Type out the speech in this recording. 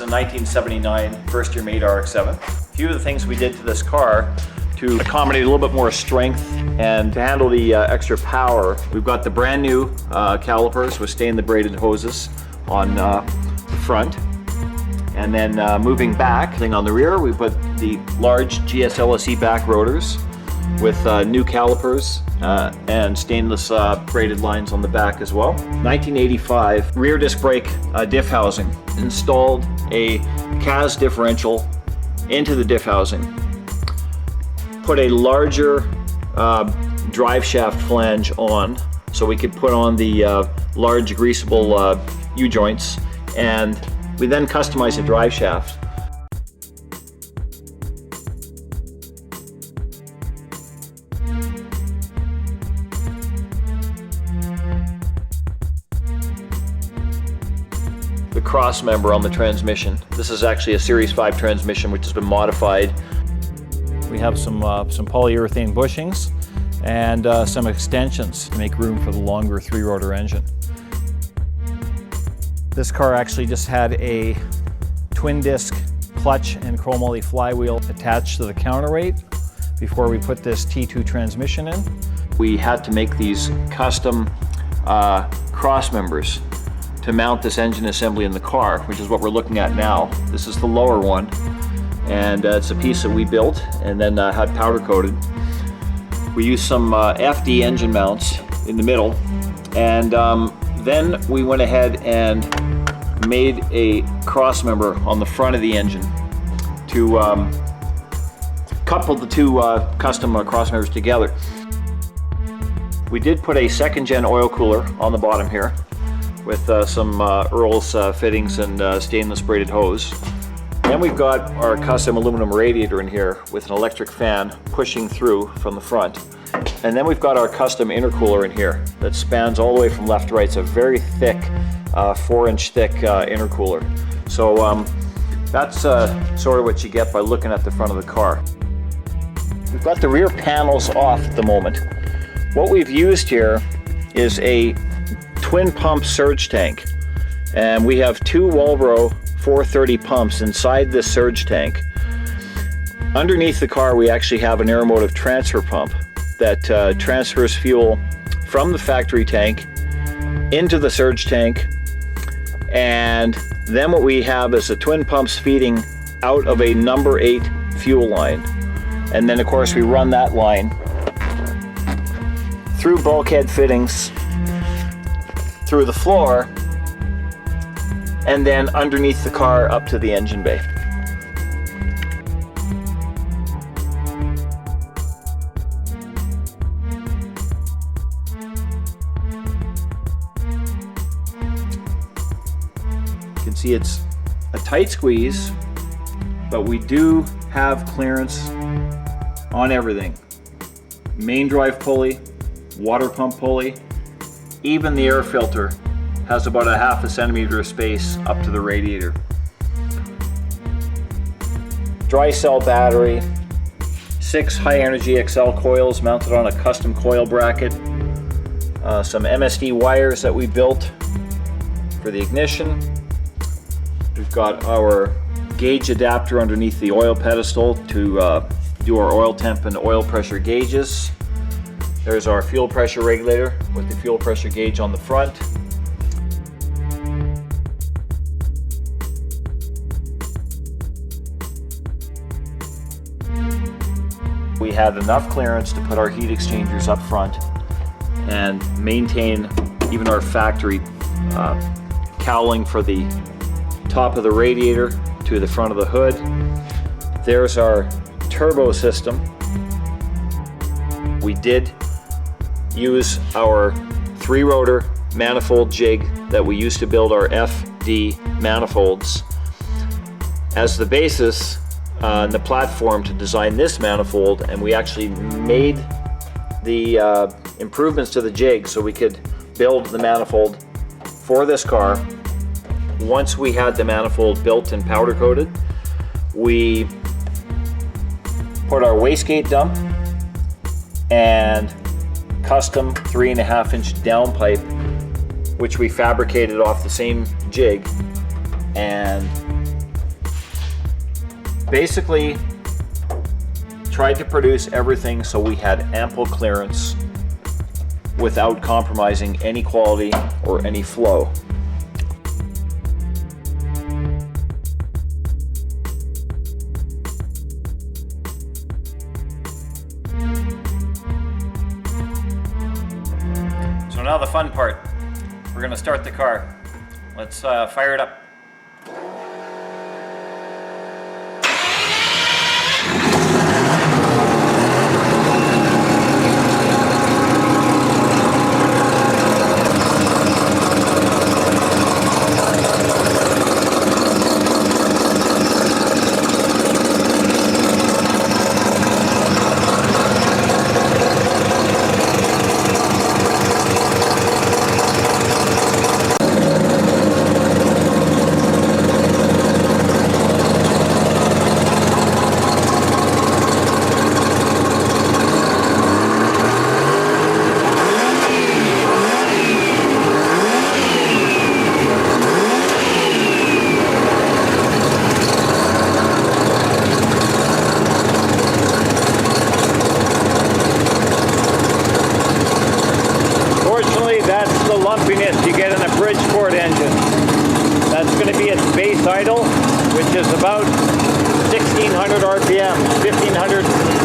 a 1979 first year made RX-7. A few of the things we did to this car to accommodate a little bit more strength and to handle the extra power. We've got the brand new calipers with stainless braided hoses on the front. And then moving back, on the rear, we put the large GS-LSE back rotors with new calipers and stainless braided lines on the back as well. 1985 rear disc brake diff housing. Installed a CAS differential into the diff housing. Put a larger drive shaft flange on so we could put on the large greasable U-joints, and we then customized the drive shaft. The cross member on the transmission. This is actually a Series 5 transmission which has been modified. We have some polyurethane bushings and some extensions to make room for the longer 3-rotor engine. This car actually just had a twin disc clutch and chromoly flywheel attached to the counterweight before we put this T2 transmission in. We had to make these custom cross members to mount this engine assembly in the car, which is what we're looking at now. This is the lower one, and it's a piece that we built and then had powder coated. We used some FD engine mounts in the middle, and then we went ahead and made a cross member on the front of the engine to couple the two custom cross members together. We did put a second-gen oil cooler on the bottom here with some Earl's fittings and stainless braided hose. Then we've got our custom aluminum radiator in here with an electric fan pushing through from the front. And then we've got our custom intercooler in here that spans all the way from left to right. It's a very thick, 4-inch thick intercooler. So that's sort of what you get by looking at the front of the car. We've got the rear panels off at the moment. What we've used here is a twin pump surge tank, and we have two Walbro 430 pumps inside this surge tank. Underneath the car we actually have an aeromotive transfer pump that transfers fuel from the factory tank into the surge tank, and then what we have is the twin pumps feeding out of a number 8 fuel line, and then of course we run that line through bulkhead fittings, through the floor, and then underneath the car up to the engine bay. You can see it's a tight squeeze, but we do have clearance on everything. Main drive pulley, water pump pulley, even the air filter has about a 1/2 centimeter of space up to the radiator. Dry cell battery, 6 high energy XL coils mounted on a custom coil bracket, some MSD wires that we built for the ignition. We've got our gauge adapter underneath the oil pedestal to do our oil temp and oil pressure gauges. There's our fuel pressure regulator with the fuel pressure gauge on the front. We had enough clearance to put our heat exchangers up front and maintain even our factory cowling for the top of the radiator to the front of the hood. There's our turbo system. We did use our 3-rotor manifold jig that we used to build our FD manifolds as the basis and the platform to design this manifold, and we actually made the improvements to the jig so we could build the manifold for this car. Once we had the manifold built and powder coated, we put our wastegate dump and custom 3.5-inch downpipe, which we fabricated off the same jig, and Basically, tried to produce everything so we had ample clearance without compromising any quality or any flow. So now the fun part. We're going to start the car. Let's fire it up. That's the lumpiness you get in a Bridgeport engine. That's going to be its base idle, which is about 1600 RPM, 1500